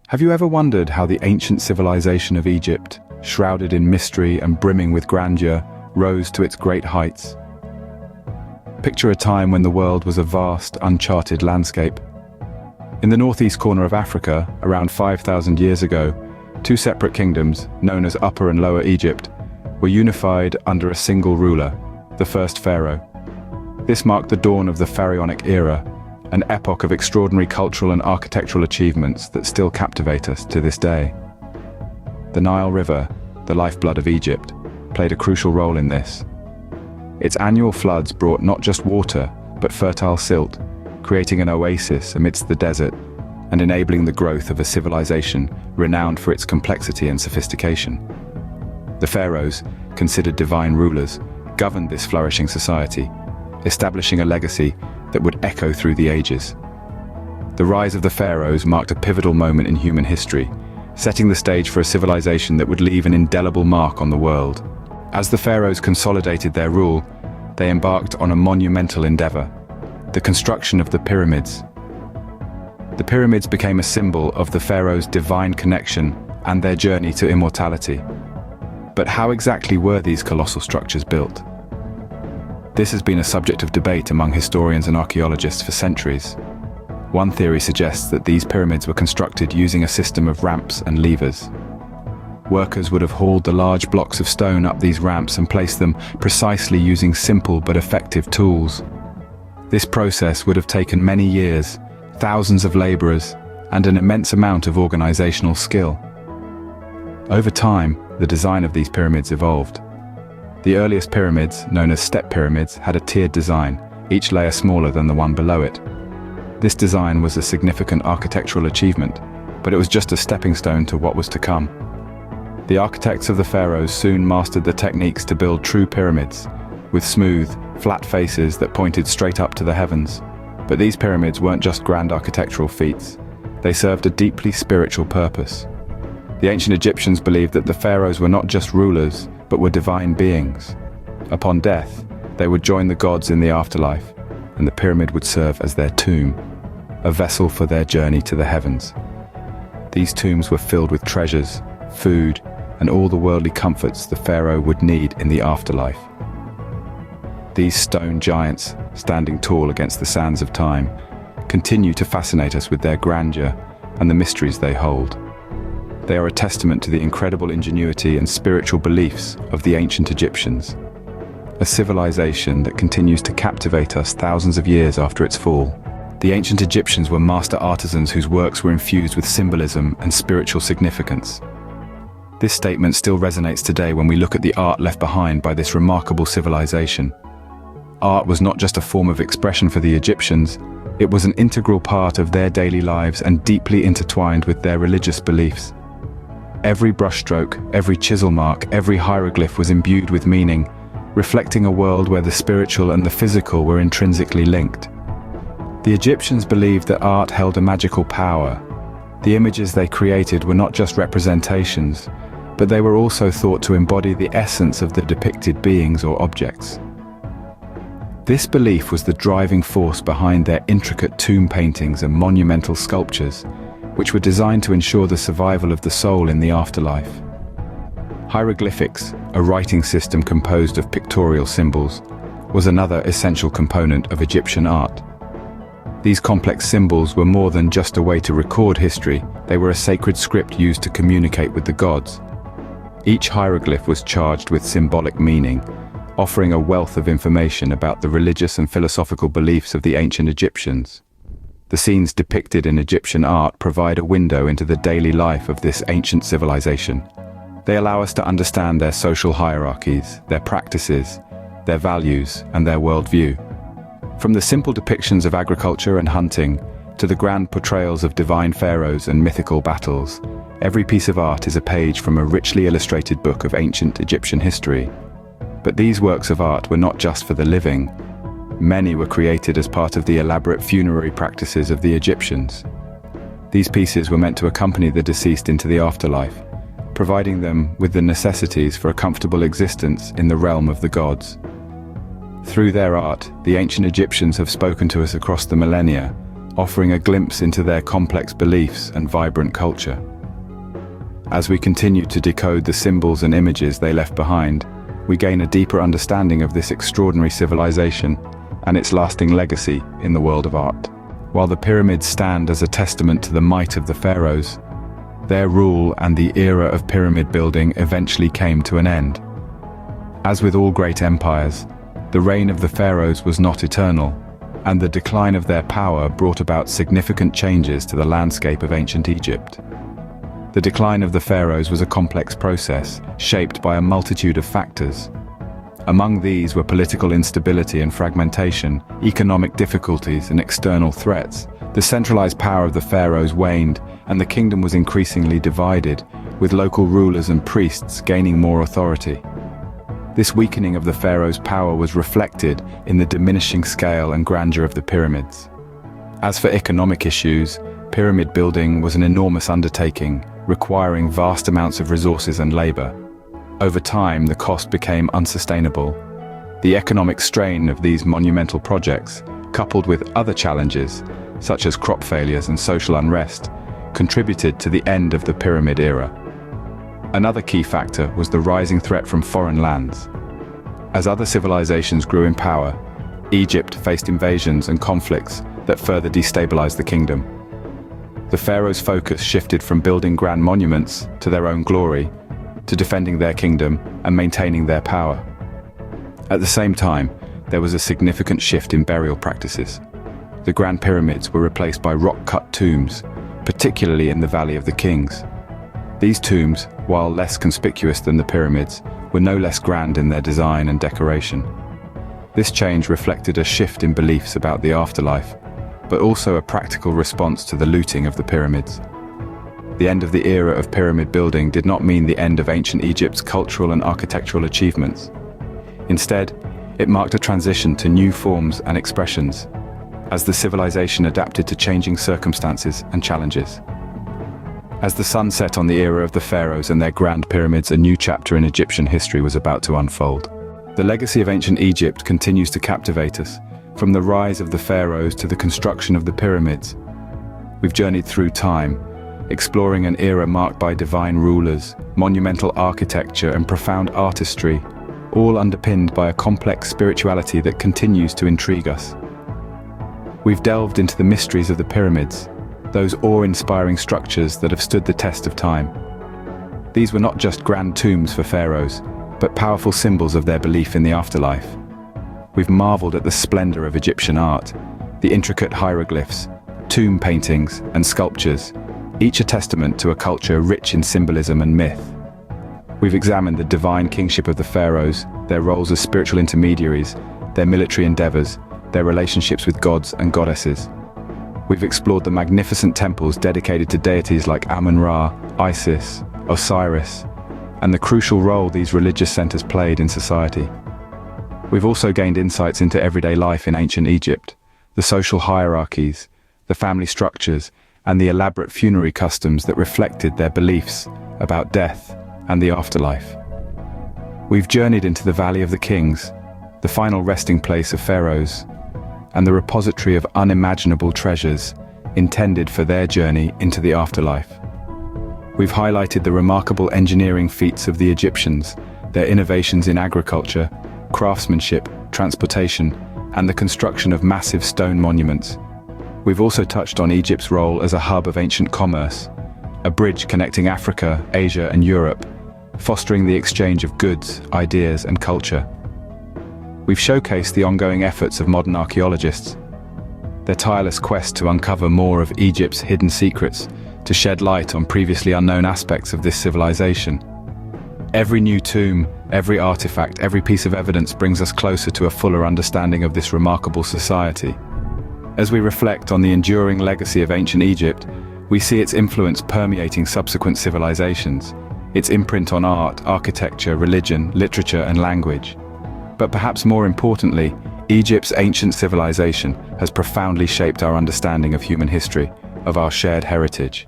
Have you ever wondered how the ancient civilization of Egypt, shrouded in mystery and brimming with grandeur, rose to its great heights? Picture a time when the world was a vast, uncharted landscape. In the northeast corner of Africa, around 5,000 years ago, two separate kingdoms, known as Upper and Lower Egypt, were unified under a single ruler, the first pharaoh. This marked the dawn of the pharaonic era, an epoch of extraordinary cultural and architectural achievements that still captivate us to this day. The Nile River, the lifeblood of Egypt, played a crucial role in this. Its annual floods brought not just water, but fertile silt, creating an oasis amidst the desert and enabling the growth of a civilization renowned for its complexity and sophistication. The pharaohs, considered divine rulers, governed this flourishing society, establishing a legacy that would echo through the ages. The rise of the pharaohs marked a pivotal moment in human history, setting the stage for a civilization that would leave an indelible mark on the world. As the pharaohs consolidated their rule, they embarked on a monumental endeavor, the construction of the pyramids. The pyramids became a symbol of the pharaohs' divine connection and their journey to immortality. But how exactly were these colossal structures built? This has been a subject of debate among historians and archaeologists for centuries. One theory suggests that these pyramids were constructed using a system of ramps and levers. Workers would have hauled the large blocks of stone up these ramps and placed them precisely using simple but effective tools. This process would have taken many years, thousands of laborers, and an immense amount of organizational skill. Over time, the design of these pyramids evolved. The earliest pyramids, known as step pyramids, had a tiered design, each layer smaller than the one below it. This design was a significant architectural achievement, but it was just a stepping stone to what was to come. The architects of the pharaohs soon mastered the techniques to build true pyramids, with smooth, flat faces that pointed straight up to the heavens. But these pyramids weren't just grand architectural feats. They served a deeply spiritual purpose. The ancient Egyptians believed that the pharaohs were not just rulers, but were divine beings. Upon death, they would join the gods in the afterlife, and the pyramid would serve as their tomb, a vessel for their journey to the heavens. These tombs were filled with treasures, food, and all the worldly comforts the pharaoh would need in the afterlife. These stone giants, standing tall against the sands of time, continue to fascinate us with their grandeur and the mysteries they hold. They are a testament to the incredible ingenuity and spiritual beliefs of the ancient Egyptians, a civilization that continues to captivate us thousands of years after its fall. The ancient Egyptians were master artisans whose works were infused with symbolism and spiritual significance. This statement still resonates today when we look at the art left behind by this remarkable civilization. Art was not just a form of expression for the Egyptians, it was an integral part of their daily lives and deeply intertwined with their religious beliefs. Every brushstroke, every chisel mark, every hieroglyph was imbued with meaning, reflecting a world where the spiritual and the physical were intrinsically linked. The Egyptians believed that art held a magical power. The images they created were not just representations, but they were also thought to embody the essence of the depicted beings or objects. This belief was the driving force behind their intricate tomb paintings and monumental sculptures, which were designed to ensure the survival of the soul in the afterlife. Hieroglyphics, a writing system composed of pictorial symbols, was another essential component of Egyptian art. These complex symbols were more than just a way to record history, they were a sacred script used to communicate with the gods. Each hieroglyph was charged with symbolic meaning, offering a wealth of information about the religious and philosophical beliefs of the ancient Egyptians. The scenes depicted in Egyptian art provide a window into the daily life of this ancient civilization. They allow us to understand their social hierarchies, their practices, their values, and their worldview. From the simple depictions of agriculture and hunting, to the grand portrayals of divine pharaohs and mythical battles, every piece of art is a page from a richly illustrated book of ancient Egyptian history. But these works of art were not just for the living. Many were created as part of the elaborate funerary practices of the Egyptians. These pieces were meant to accompany the deceased into the afterlife, providing them with the necessities for a comfortable existence in the realm of the gods. Through their art, the ancient Egyptians have spoken to us across the millennia, offering a glimpse into their complex beliefs and vibrant culture. As we continue to decode the symbols and images they left behind, we gain a deeper understanding of this extraordinary civilization and its lasting legacy in the world of art. While the pyramids stand as a testament to the might of the pharaohs, their rule and the era of pyramid building eventually came to an end. As with all great empires, the reign of the pharaohs was not eternal, and the decline of their power brought about significant changes to the landscape of ancient Egypt. The decline of the pharaohs was a complex process, shaped by a multitude of factors. Among these were political instability and fragmentation, economic difficulties and external threats. The centralized power of the pharaohs waned, and the kingdom was increasingly divided, with local rulers and priests gaining more authority. This weakening of the pharaohs' power was reflected in the diminishing scale and grandeur of the pyramids. As for economic issues, pyramid building was an enormous undertaking, requiring vast amounts of resources and labor. Over time, the cost became unsustainable. The economic strain of these monumental projects, coupled with other challenges, such as crop failures and social unrest, contributed to the end of the pyramid era. Another key factor was the rising threat from foreign lands. As other civilizations grew in power, Egypt faced invasions and conflicts that further destabilized the kingdom. The pharaohs' focus shifted from building grand monuments to their own glory, to defending their kingdom and maintaining their power. At the same time, there was a significant shift in burial practices. The grand pyramids were replaced by rock-cut tombs, particularly in the Valley of the Kings. These tombs, while less conspicuous than the pyramids, were no less grand in their design and decoration. This change reflected a shift in beliefs about the afterlife, but also a practical response to the looting of the pyramids. The end of the era of pyramid building did not mean the end of ancient Egypt's cultural and architectural achievements. Instead, it marked a transition to new forms and expressions, as the civilization adapted to changing circumstances and challenges. As the sun set on the era of the pharaohs and their grand pyramids, a new chapter in Egyptian history was about to unfold. The legacy of ancient Egypt continues to captivate us, from the rise of the pharaohs to the construction of the pyramids. We've journeyed through time, exploring an era marked by divine rulers, monumental architecture, and profound artistry, all underpinned by a complex spirituality that continues to intrigue us. We've delved into the mysteries of the pyramids, those awe-inspiring structures that have stood the test of time. These were not just grand tombs for pharaohs, but powerful symbols of their belief in the afterlife. We've marveled at the splendor of Egyptian art, the intricate hieroglyphs, tomb paintings, and sculptures, each a testament to a culture rich in symbolism and myth. We've examined the divine kingship of the pharaohs, their roles as spiritual intermediaries, their military endeavors, their relationships with gods and goddesses. We've explored the magnificent temples dedicated to deities like Amun-Ra, Isis, Osiris, and the crucial role these religious centers played in society. We've also gained insights into everyday life in ancient Egypt, the social hierarchies, the family structures, and the elaborate funerary customs that reflected their beliefs about death and the afterlife. We've journeyed into the Valley of the Kings, the final resting place of pharaohs, and the repository of unimaginable treasures intended for their journey into the afterlife. We've highlighted the remarkable engineering feats of the Egyptians, their innovations in agriculture, craftsmanship, transportation, and the construction of massive stone monuments. We've also touched on Egypt's role as a hub of ancient commerce, a bridge connecting Africa, Asia, and Europe, fostering the exchange of goods, ideas, and culture. We've showcased the ongoing efforts of modern archaeologists, their tireless quest to uncover more of Egypt's hidden secrets, to shed light on previously unknown aspects of this civilization. Every new tomb, every artifact, every piece of evidence brings us closer to a fuller understanding of this remarkable society. As we reflect on the enduring legacy of ancient Egypt, we see its influence permeating subsequent civilizations, its imprint on art, architecture, religion, literature, and language. But perhaps more importantly, Egypt's ancient civilization has profoundly shaped our understanding of human history, of our shared heritage.